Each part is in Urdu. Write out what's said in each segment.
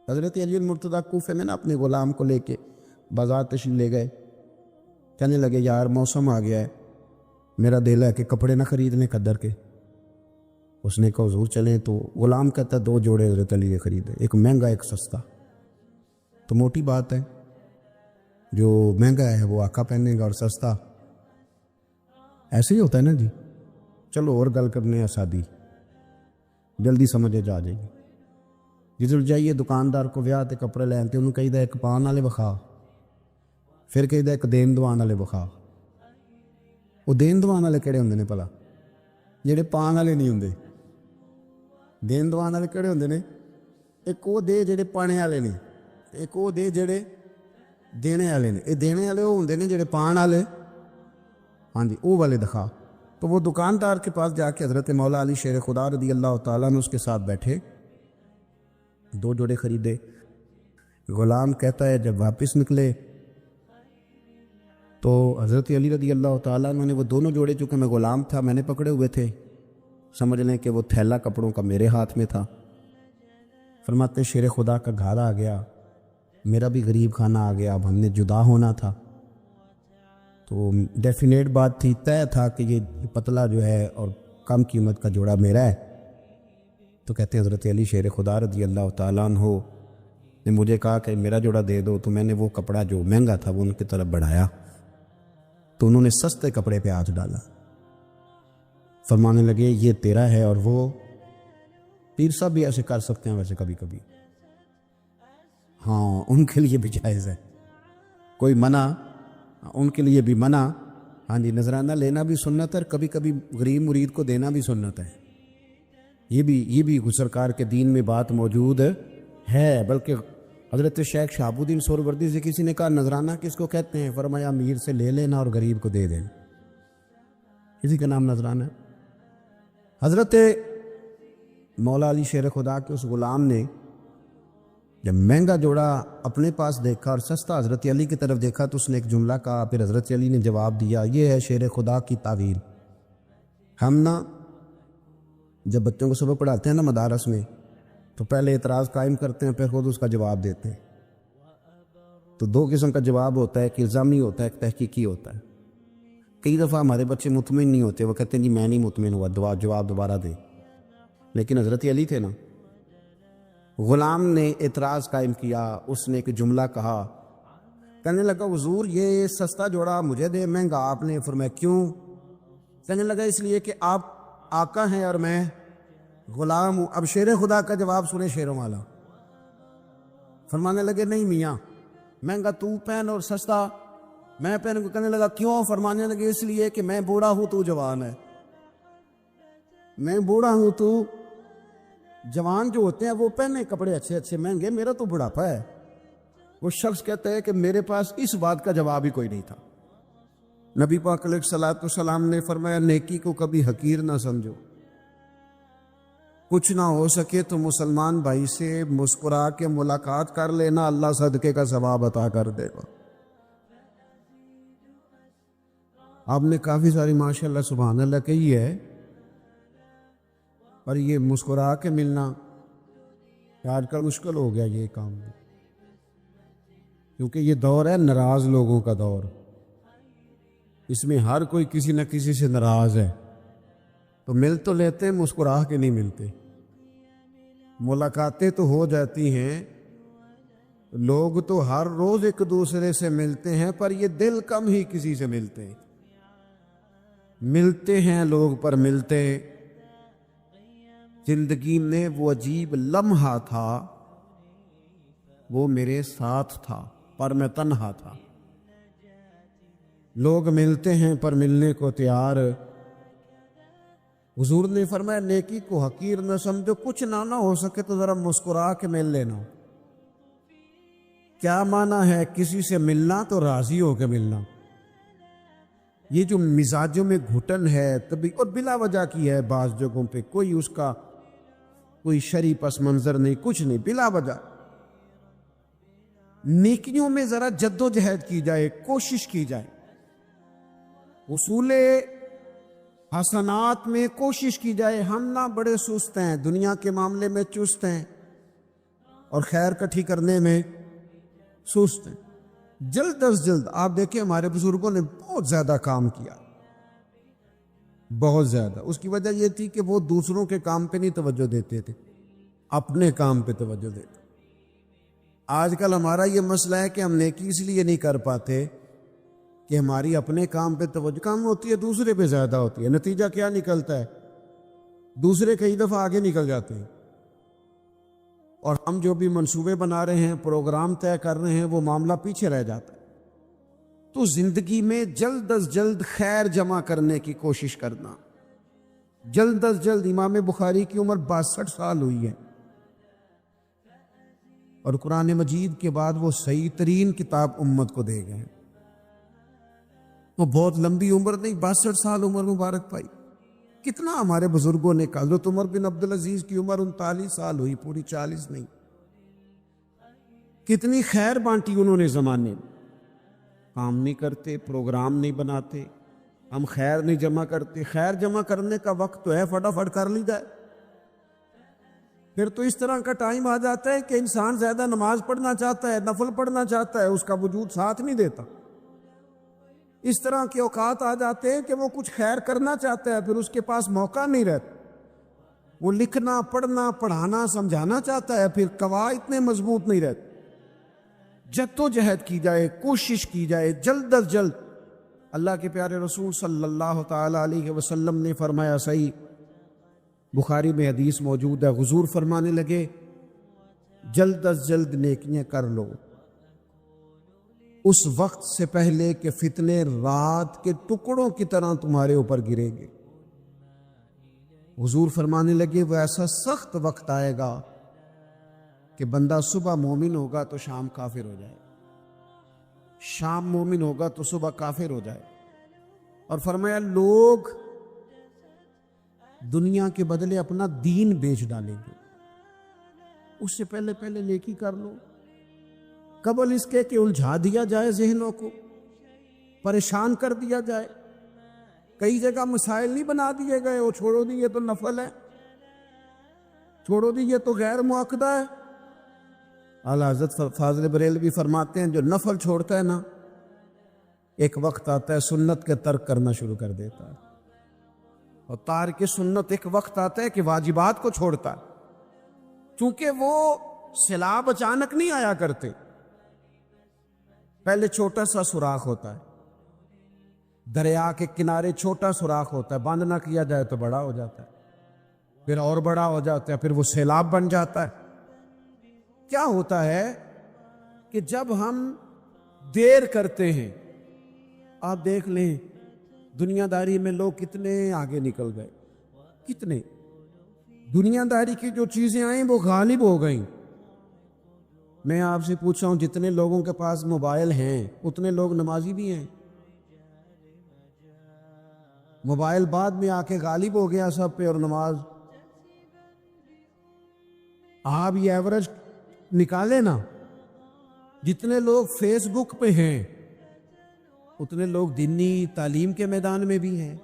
حضرت علی المرتضیٰ کوفے میں نا اپنے غلام کو لے کے بازار تشریف لے گئے. کہنے لگے یار موسم آ گیا ہے, میرا دل ہے کہ کپڑے نہ خرید لیں قدر کے. اس نے کہا حضور چلیں. تو غلام کہتا 2 جوڑے حضرت علی کے خریدے, ایک مہنگا ایک سستا. تو موٹی بات ہے, جو مہنگا ہے وہ آقا پہنے گا اور سستا ایسے ہی ہوتا ہے نا جی. چلو اور گل کرنے ہیں سادی, جلدی سمجھے جا جائے گی. جدھر جائیے دکاندار کو ویاہ تے کپڑے لین تے انہوں کہیدا ایک پان والے وکھا, پھر کہیدا ایک دین دوان والے وکھا. وہ دین دوان والے کہڑے ہوندے نے بھلا؟ جڑے پان والے نہیں ہوندے. دین دوان والے کہڑے ہوندے نے؟ ایک وہ دے جڑے پانے والے نے, ایک وہ دے جڑے دینے والے نے. یہ دینے والے وہ ہوندے نے جڑے پان والے, ہاں جی وہ والے دکھا. تو وہ دکاندار کے پاس جا کے حضرت مولا علی شیر خدا رضی اللہ تعالیٰ نے اس کے ساتھ بیٹھے, 2 جوڑے خریدے. غلام کہتا ہے جب واپس نکلے تو حضرت علی رضی اللہ تعالیٰ نے وہ دونوں جوڑے, چونکہ میں غلام تھا میں نے پکڑے ہوئے تھے, سمجھ لیں کہ وہ تھیلا کپڑوں کا میرے ہاتھ میں تھا. فرماتے شیر خدا کا گھر آ گیا, میرا بھی غریب خانہ آ گیا, اب ہم نے جدا ہونا تھا. تو ڈیفینیٹ بات تھی, طے تھا کہ یہ پتلا جو ہے اور کم قیمت کا جوڑا میرا ہے. تو کہتے ہیں حضرت علی شیر خدا رضی اللہ تعالیٰ عنہ نے مجھے کہا کہ میرا جوڑا دے دو. تو میں نے وہ کپڑا جو مہنگا تھا وہ ان کی طرف بڑھایا, تو انہوں نے سستے کپڑے پہ ہاتھ ڈالا. فرمانے لگے یہ تیرا ہے. اور وہ پیر صاحب بھی ایسے کر سکتے ہیں ویسے کبھی کبھی, ہاں ان کے لیے بھی جائز ہے, کوئی منع ان کے لیے بھی منع. ہاں جی نذرانہ لینا بھی سنت ہے, اور کبھی کبھی غریب مرید کو دینا بھی سنت ہے. یہ بھی سرکار کے دین میں بات موجود ہے. بلکہ حضرت شیخ شہاب الدین سہروردی سے کسی نے کہا نذرانہ کس کو کہتے ہیں؟ فرمایا امیر سے لے لینا اور غریب کو دے دینا, اسی کا نام نذرانہ ہے. حضرت مولا علی شیر خدا کے اس غلام نے جب مہنگا جوڑا اپنے پاس دیکھا اور سستا حضرت علی کی طرف دیکھا تو اس نے ایک جملہ کہا. پھر حضرت علی نے جواب دیا, یہ ہے شیر خدا کی تعویل. ہم نا جب بچوں کو سبق پڑھاتے ہیں نا مدارس میں, تو پہلے اعتراض قائم کرتے ہیں, پھر خود اس کا جواب دیتے ہیں. تو 2 قسم کا جواب ہوتا ہے, ایک الزامی ہوتا ہے, ایک تحقیقی ہوتا ہے. کئی دفعہ ہمارے بچے مطمئن نہیں ہوتے, وہ کہتے ہیں جی میں نہیں مطمئن ہوا, جواب دوبارہ دے. لیکن حضرت علی تھے نا, غلام نے اعتراض قائم کیا, اس نے ایک جملہ کہا, کہنے لگا حضور یہ سستا جوڑا مجھے دے, مہنگا آپ نے. فرمایا کیوں؟ کہنے لگا اس لیے کہ آپ آقا ہیں اور میں غلام ہوں. اب شیر خدا کا جواب سنے شیروں والا. فرمانے لگے نہیں میاں, مہنگا تو پہن اور سستا میں پہن. کہنے لگا کیوں؟ فرمانے لگے اس لیے کہ میں بوڑھا ہوں تو جوان ہے. میں بوڑھا ہوں تو جوان جو ہوتے ہیں وہ پہنے کپڑے اچھے اچھے مہنگے, میرا تو بڑھاپا ہے. وہ شخص کہتا ہے کہ میرے پاس اس بات کا جواب ہی کوئی نہیں تھا. نبی پاک علیہ الصلوۃ والسلام نے فرمایا نیکی کو کبھی حقیر نہ سمجھو, کچھ نہ ہو سکے تو مسلمان بھائی سے مسکرا کے ملاقات کر لینا, اللہ صدقے کا ثواب عطا کر دے گا. آپ نے کافی ساری ماشاءاللہ سبحان اللہ کہی ہے, پر یہ مسکرا کے ملنا آج کل مشکل ہو گیا یہ کام, کیونکہ یہ دور ہے ناراض لوگوں کا دور. اس میں ہر کوئی کسی نہ کسی سے ناراض ہے, تو مل تو لیتے ہیں, مسکرا کے نہیں ملتے. ملاقاتیں تو ہو جاتی ہیں, لوگ تو ہر روز ایک دوسرے سے ملتے ہیں, پر یہ دل کم ہی کسی سے ملتے ہیں. ملتے ہیں لوگ پر ملتے. زندگی میں وہ عجیب لمحہ تھا, وہ میرے ساتھ تھا پر میں تنہا تھا. لوگ ملتے ہیں پر ملنے کو تیار. حضور نے فرمایا نیکی کو حقیر نہ سمجھو, کچھ نہ ہو سکے تو ذرا مسکرا کے مل لینا. کیا معنی ہے کسی سے ملنا؟ تو راضی ہو کے ملنا. یہ جو مزاجوں میں گھٹن ہے تبھی اور بلا وجہ کی ہے, بعض جگہوں پہ کوئی اس کا کوئی شرعی پس منظر نہیں, کچھ نہیں, بلا وجہ. نیکیوں میں ذرا جد و جہد کی جائے, کوشش کی جائے. اصول حسنات میں کوشش کی جائے. ہم نہ بڑے سست ہیں, دنیا کے معاملے میں چست ہیں, اور خیر کٹھی کرنے میں سست ہیں. جلد از جلد آپ دیکھیں ہمارے بزرگوں نے بہت زیادہ کام کیا، بہت زیادہ. اس کی وجہ یہ تھی کہ وہ دوسروں کے کام پہ نہیں توجہ دیتے تھے، اپنے کام پہ توجہ دیتے. آج کل ہمارا یہ مسئلہ ہے کہ ہم نیکی اس لیے نہیں کر پاتے کہ ہماری اپنے کام پہ توجہ کم ہوتی ہے، دوسرے پہ زیادہ ہوتی ہے. نتیجہ کیا نکلتا ہے؟ دوسرے کئی دفعہ آگے نکل جاتے ہیں، اور ہم جو بھی منصوبے بنا رہے ہیں، پروگرام طے کر رہے ہیں، وہ معاملہ پیچھے رہ جاتا ہے. تو زندگی میں جلد از جلد خیر جمع کرنے کی کوشش کرنا. جلد از جلد. امام بخاری کی عمر 62 سال ہوئی ہے، اور قرآن مجید کے بعد وہ صحیح ترین کتاب امت کو دے گئے. وہ بہت لمبی عمر نہیں، 62 سال عمر مبارک پائی. کتنا ہمارے بزرگوں نے کہا. حضرت عمر بن عبدالعزیز کی عمر 39 سال ہوئی، پوری 40 نہیں. کتنی خیر بانٹی انہوں نے زمانے میں. کام نہیں کرتے، پروگرام نہیں بناتے، ہم خیر نہیں جمع کرتے. خیر جمع کرنے کا وقت تو ہے، فٹافٹ کر لی جائے. پھر تو اس طرح کا ٹائم آ جاتا ہے کہ انسان زیادہ نماز پڑھنا چاہتا ہے، نفل پڑھنا چاہتا ہے، اس کا وجود ساتھ نہیں دیتا. اس طرح کے اوقات آ جاتے ہیں کہ وہ کچھ خیر کرنا چاہتا ہے، پھر اس کے پاس موقع نہیں رہتا. وہ لکھنا، پڑھنا، پڑھانا، سمجھانا چاہتا ہے، پھر قواعد اتنے مضبوط نہیں رہتے. جد و جہد کی جائے، کوشش کی جائے جلد از جلد. اللہ کے پیارے رسول صلی اللہ تعالی علیہ وسلم نے فرمایا، صحیح بخاری میں حدیث موجود ہے، حضور فرمانے لگے جلد از جلد نیکیاں کر لو اس وقت سے پہلے کہ فتنے رات کے ٹکڑوں کی طرح تمہارے اوپر گریں گے. حضور فرمانے لگے وہ ایسا سخت وقت آئے گا کہ بندہ صبح مومن ہوگا تو شام کافر ہو جائے، شام مومن ہوگا تو صبح کافر ہو جائے. اور فرمایا لوگ دنیا کے بدلے اپنا دین بیچ ڈالیں گے. اس سے پہلے پہلے نیکی کر لو، قبل اس کے کہ الجھا دیا جائے، ذہنوں کو پریشان کر دیا جائے. کئی جگہ مسائل نہیں بنا دیے گئے، وہ چھوڑو دی یہ تو نفل ہے، چھوڑو دی یہ تو غیر معقدہ ہے. اعلیٰ حضرت فاضل بریلوی فرماتے ہیں جو نفل چھوڑتا ہے نا، ایک وقت آتا ہے سنت کے ترک کرنا شروع کر دیتا ہے. اور تارک سنت ایک وقت آتا ہے کہ واجبات کو چھوڑتا ہے. چونکہ وہ سیلاب اچانک نہیں آیا کرتے، پہلے چھوٹا سا سوراخ ہوتا ہے، دریا کے کنارے چھوٹا سوراخ ہوتا ہے، بند نہ کیا جائے تو بڑا ہو جاتا ہے، پھر اور بڑا ہو جاتا ہے، پھر وہ سیلاب بن جاتا ہے. کیا ہوتا ہے کہ جب ہم دیر کرتے ہیں، آپ دیکھ لیں دنیا داری میں لوگ کتنے آگے نکل گئے، کتنے دنیا داری کی جو چیزیں آئیں وہ غالب ہو گئیں. میں آپ سے پوچھ رہا ہوں جتنے لوگوں کے پاس موبائل ہیں اتنے لوگ نمازی بھی ہیں. موبائل بعد میں آ کے غالب ہو گیا سب پہ، اور نماز. آپ یہ ایوریج نکالے نا، جتنے لوگ فیس بک پہ ہیں اتنے لوگ دینی تعلیم کے میدان میں بھی ہیں،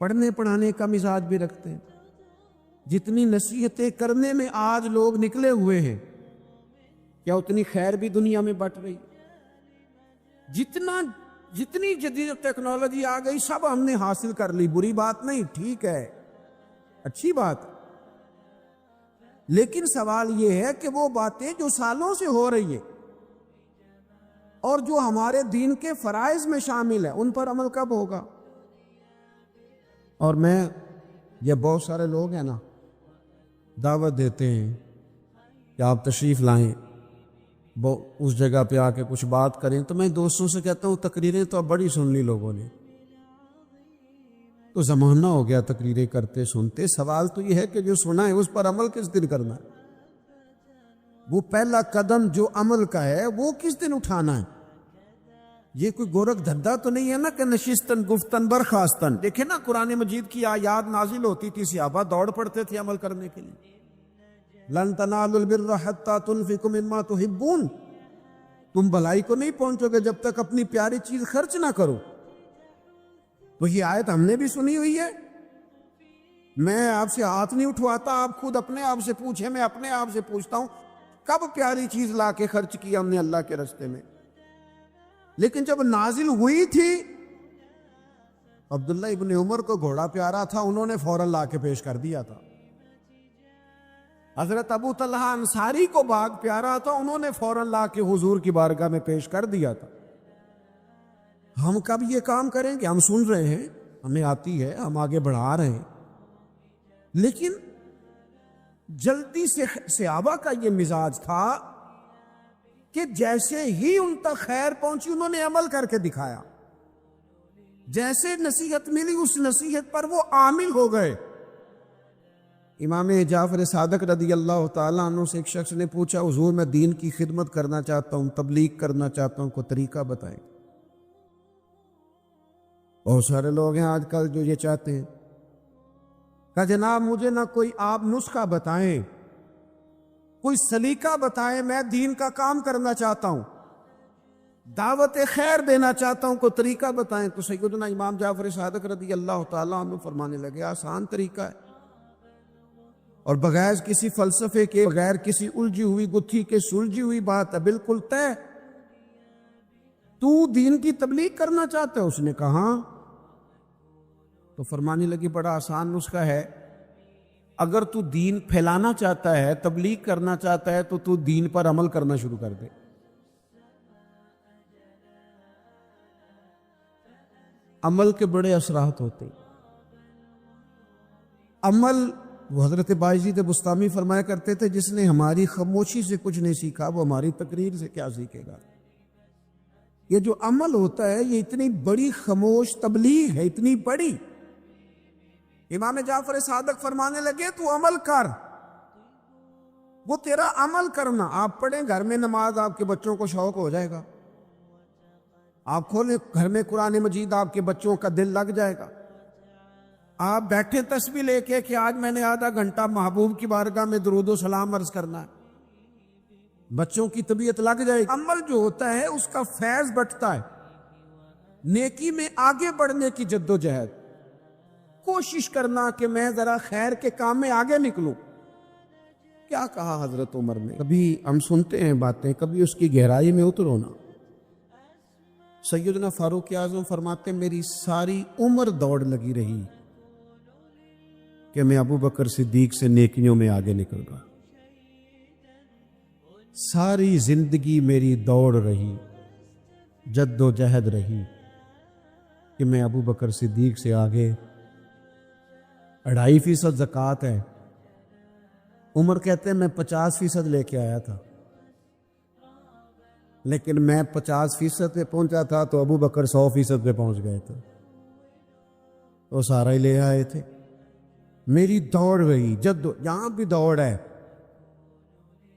پڑھنے پڑھانے کا مزاج بھی رکھتے ہیں. جتنی نصیحتیں کرنے میں آج لوگ نکلے ہوئے ہیں، کیا اتنی خیر بھی دنیا میں بٹ رہی؟ جتنی جدید ٹیکنالوجی آ گئی سب ہم نے حاصل کر لی. بری بات نہیں، ٹھیک ہے، اچھی بات. لیکن سوال یہ ہے کہ وہ باتیں جو سالوں سے ہو رہی ہیں اور جو ہمارے دین کے فرائض میں شامل ہیں ان پر عمل کب ہوگا؟ اور میں یہ بہت سارے لوگ ہیں نا دعوت دیتے ہیں کہ آپ تشریف لائیں، اس جگہ پہ آ کے کچھ بات کریں، تو میں دوستوں سے کہتا ہوں تقریریں تو اب بڑی سن لی لوگوں نے، تو زمانہ ہو گیا تقریریں کرتے سنتے. سوال تو یہ ہے کہ جو سنا ہے اس پر عمل کس دن کرنا ہے؟ وہ پہلا قدم جو عمل کا ہے وہ کس دن اٹھانا ہے؟ یہ کوئی گورکھ دھندا تو نہیں ہے نا کہ نشستن گفتن برخاستن. دیکھیں نا قرآن مجید کی آیات نازل ہوتی تھی، صحابہ دوڑ پڑتے تھے عمل کرنے کے لیے. لن تنالوا البر حتى تنفقوا مما تحبون، تم بھلائی کو نہیں پہنچو گے جب تک اپنی پیاری چیز خرچ نہ کرو. تو یہ آیت ہم نے بھی سنی ہوئی ہے. میں آپ سے ہاتھ نہیں اٹھواتا، آپ خود اپنے آپ سے پوچھیں، میں اپنے آپ سے پوچھتا ہوں کب پیاری چیز لا کے خرچ کیا ہم نے اللہ کے راستے میں؟ لیکن جب نازل ہوئی تھی، عبداللہ ابن عمر کو گھوڑا پیارا تھا، انہوں نے فوراً لا کے پیش کر دیا تھا۔ حضرت ابو طلحہ انصاری کو باغ پیارا تھا، انہوں نے فوراً لا کے حضور کی بارگاہ میں پیش کر دیا تھا۔ ہم کب یہ کام کریں کہ ہم سن رہے ہیں، ہمیں آتی ہے، ہم آگے بڑھا رہے ہیں، لیکن جلدی سے صحابہ کا یہ مزاج تھا کہ جیسے ہی ان تک خیر پہنچی انہوں نے عمل کر کے دکھایا، جیسے نصیحت ملی اس نصیحت پر وہ عامل ہو گئے۔ امام جعفر صادق رضی اللہ تعالیٰ عنہ سے ایک شخص نے پوچھا، حضور میں دین کی خدمت کرنا چاہتا ہوں، تبلیغ کرنا چاہتا ہوں، کوئی طریقہ بتائیں۔ بہت سارے لوگ ہیں آج کل جو یہ چاہتے ہیں، کہا جناب مجھے نہ کوئی آپ نسخہ بتائیں، کوئی سلیقہ بتائیں، میں دین کا کام کرنا چاہتا ہوں، دعوت خیر دینا چاہتا ہوں، کوئی طریقہ بتائیں۔ تو سیدنا امام جعفر صادق رضی اللہ تعالیٰ عنہ فرمانے لگے، آسان طریقہ ہے، اور بغیر کسی فلسفے کے، بغیر کسی الجھی ہوئی گتھی کے سلجھی ہوئی بات ہے، بالکل طے۔ تو دین کی تبلیغ کرنا چاہتا ہے؟ اس نے کہا، تو فرمانے لگی بڑا آسان نسخہ ہے، اگر تو دین پھیلانا چاہتا ہے، تبلیغ کرنا چاہتا ہے، تو دین پر عمل کرنا شروع کر دے۔ عمل کے بڑے اثرات ہوتے ہیں۔ عمل، وہ حضرت باجید بستامی فرمایا کرتے تھے، جس نے ہماری خاموشی سے کچھ نہیں سیکھا وہ ہماری تقریر سے کیا سیکھے گا۔ یہ جو عمل ہوتا ہے یہ اتنی بڑی خاموش تبلیغ ہے، اتنی بڑی۔ امام جعفر صادق فرمانے لگے تو عمل کر، وہ تیرا عمل کرنا، آپ پڑھیں گھر میں نماز، آپ کے بچوں کو شوق ہو جائے گا، آپ کھولیں گھر میں قرآن مجید، آپ کے بچوں کا دل لگ جائے گا۔ آپ بیٹھے تسبیح لے کے کہ آج میں نے آدھا گھنٹہ محبوب کی بارگاہ میں درود و سلام عرض کرنا ہے، بچوں کی طبیعت لگ جائے گی۔ عمل جو ہوتا ہے اس کا فیض بٹتا ہے، نیکی میں آگے بڑھنے کی جد و جہد، کوشش کرنا کہ میں ذرا خیر کے کام میں آگے نکلوں۔ کیا کہا حضرت عمر نے؟ کبھی ہم سنتے ہیں باتیں، کبھی اس کی گہرائی میں اترو نا۔ سیدنا فاروق اعظم فرماتے ہیں میری ساری عمر دوڑ لگی رہی کہ میں ابو بکر صدیق سے نیکیوں میں آگے نکل گا، ساری زندگی میری دوڑ رہی، جد و جہد رہی کہ میں ابو بکر صدیق سے آگے۔ 2.5% زکوٰۃ ہے، عمر کہتے ہیں میں 50% لے کے آیا تھا، لیکن میں 50% پہ پہنچا تھا تو ابو بکر 100% پہ پہنچ گئے تھے، وہ سارا ہی لے آئے تھے۔ میری دوڑ رہی، یہاں بھی دوڑ ہے،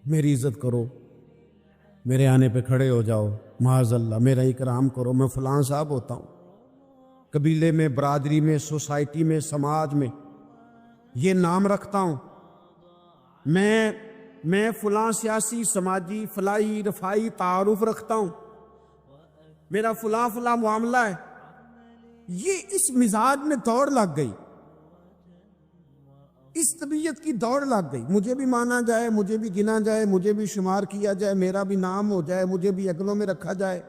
میری عزت کرو، میرے آنے پہ کھڑے ہو جاؤ، معاذ اللہ میرا اکرام کرو، میں فلاں صاحب ہوتا ہوں، قبیلے میں، برادری میں، سوسائٹی میں، سماج میں یہ نام رکھتا ہوں، میں فلاں سیاسی، سماجی، فلاحی، رفائی تعارف رکھتا ہوں، میرا فلاں معاملہ ہے۔ یہ اس مزاج میں دوڑ لگ گئی، اس طبیعت کی دوڑ لگ گئی، مجھے بھی مانا جائے، مجھے بھی گنا جائے، مجھے بھی شمار کیا جائے، میرا بھی نام ہو جائے، مجھے بھی اگلوں میں رکھا جائے،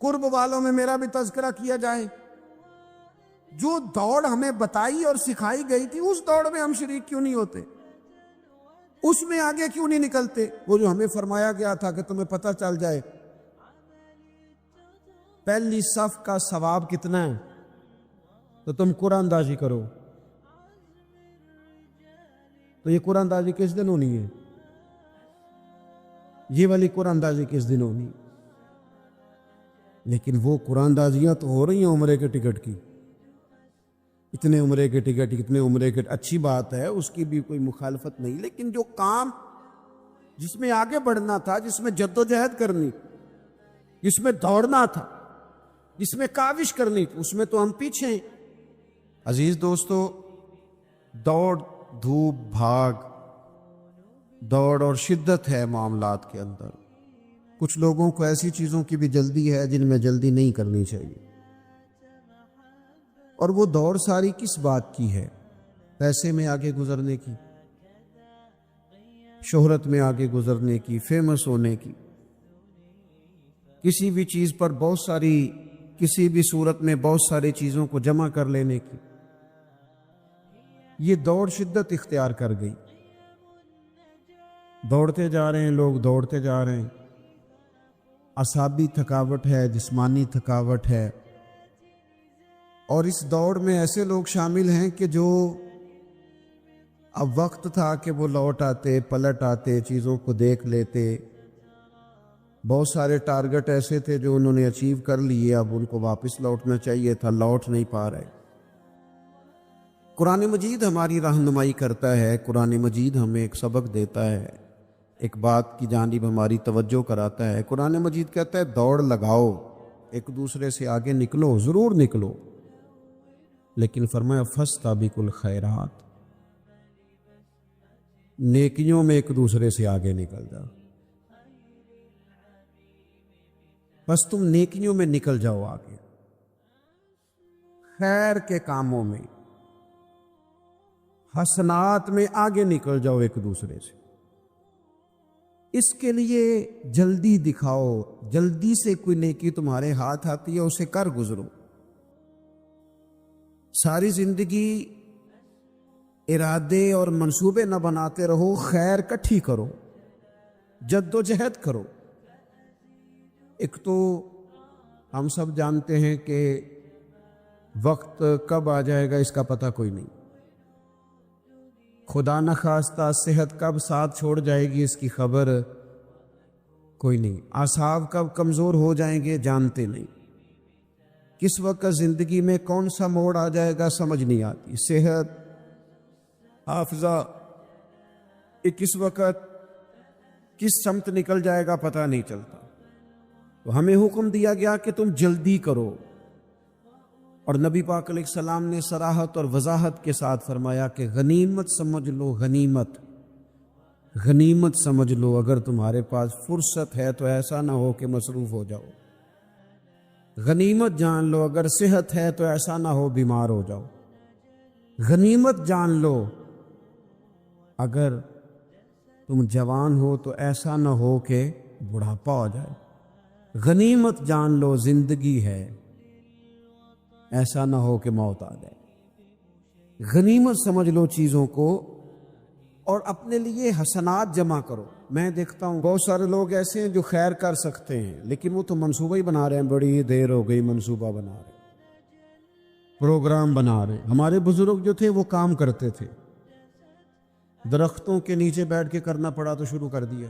قرب والوں میں میرا بھی تذکرہ کیا جائے۔ جو دوڑ ہمیں بتائی اور سکھائی گئی تھی اس دوڑ میں ہم شریک کیوں نہیں ہوتے؟ اس میں آگے کیوں نہیں نکلتے؟ وہ جو ہمیں فرمایا گیا تھا کہ تمہیں پتہ چل جائے پہلی صف کا ثواب کتنا ہے تو تم قرآن اندازی کرو، تو یہ قرآن اندازی کس دن ہونی ہے؟ یہ والی قرآن اندازی کس دن ہونی؟ لیکن وہ قرآن اندازیاں تو ہو رہی ہیں عمرے کے ٹکٹ کی، اتنے عمرے کے ٹکٹ، اتنے عمرے کے، اچھی بات ہے، اس کی بھی کوئی مخالفت نہیں، لیکن جو کام جس میں آگے بڑھنا تھا، جس میں جد و جہد کرنی، جس میں دوڑنا تھا، جس میں کاوش کرنی تھی، اس میں تو ہم پیچھے ہیں۔ عزیز دوستو، دوڑ دھوپ بھاگ، دوڑ اور شدت ہے معاملات کے اندر۔ کچھ لوگوں کو ایسی چیزوں کی بھی جلدی ہے جن میں جلدی نہیں کرنی چاہیے، اور وہ دوڑ ساری کس بات کی ہے؟ پیسے میں آگے گزرنے کی، شہرت میں آگے گزرنے کی، فیمس ہونے کی، کسی بھی چیز پر بہت ساری، کسی بھی صورت میں بہت ساری چیزوں کو جمع کر لینے کی۔ یہ دوڑ شدت اختیار کر گئی، دوڑتے جا رہے ہیں لوگ، دوڑتے جا رہے ہیں، اعصابی تھکاوٹ ہے، جسمانی تھکاوٹ ہے، اور اس دوڑ میں ایسے لوگ شامل ہیں کہ جو اب وقت تھا کہ وہ لوٹ آتے، پلٹ آتے، چیزوں کو دیکھ لیتے، بہت سارے ٹارگٹ ایسے تھے جو انہوں نے اچیو کر لیے، اب ان کو واپس لوٹنا چاہیے تھا، لوٹ نہیں پا رہے۔ قرآن مجید ہماری رہنمائی کرتا ہے، قرآن مجید ہمیں ایک سبق دیتا ہے، ایک بات کی جانب ہماری توجہ کراتا ہے۔ قرآن مجید کہتا ہے دوڑ لگاؤ، ایک دوسرے سے آگے نکلو، ضرور نکلو، لیکن فرمایا فاستبقوا الخیرات، نیکیوں میں ایک دوسرے سے آگے نکل جاؤ۔ بس تم نیکیوں میں نکل جاؤ آگے، خیر کے کاموں میں، حسنات میں آگے نکل جاؤ ایک دوسرے سے۔ اس کے لیے جلدی دکھاؤ، جلدی سے کوئی نیکی تمہارے ہاتھ آتی ہے اسے کر گزرو۔ ساری زندگی ارادے اور منصوبے نہ بناتے رہو، خیر کٹھی کرو، جد و جہد کرو۔ ایک تو ہم سب جانتے ہیں کہ وقت کب آ جائے گا اس کا پتہ کوئی نہیں، خدا نخواستہ صحت کب ساتھ چھوڑ جائے گی اس کی خبر کوئی نہیں، اعصاب کب کمزور ہو جائیں گے جانتے نہیں، کس وقت زندگی میں کون سا موڑ آ جائے گا سمجھ نہیں آتی، صحت، حافظہ کس وقت کس سمت نکل جائے گا پتہ نہیں چلتا۔ تو ہمیں حکم دیا گیا کہ تم جلدی کرو، اور نبی پاک علیہ السلام نے صراحت اور وضاحت کے ساتھ فرمایا کہ غنیمت سمجھ لو، غنیمت، غنیمت سمجھ لو، اگر تمہارے پاس فرصت ہے تو ایسا نہ ہو کہ مصروف ہو جاؤ، غنیمت جان لو، اگر صحت ہے تو ایسا نہ ہو بیمار ہو جاؤ، غنیمت جان لو، اگر تم جوان ہو تو ایسا نہ ہو کہ بڑھاپا ہو جائے، غنیمت جان لو زندگی ہے، ایسا نہ ہو کہ موت آ جائے۔ غنیمت سمجھ لو چیزوں کو، اور اپنے لیے حسنات جمع کرو۔ میں دیکھتا ہوں بہت سارے لوگ ایسے ہیں جو خیر کر سکتے ہیں، لیکن وہ تو منصوبہ ہی بنا رہے ہیں، بڑی دیر ہو گئی منصوبہ بنا رہے ہیں، پروگرام بنا رہے ہیں۔ ہمارے بزرگ جو تھے وہ کام کرتے تھے، درختوں کے نیچے بیٹھ کے کرنا پڑا تو شروع کر دیا۔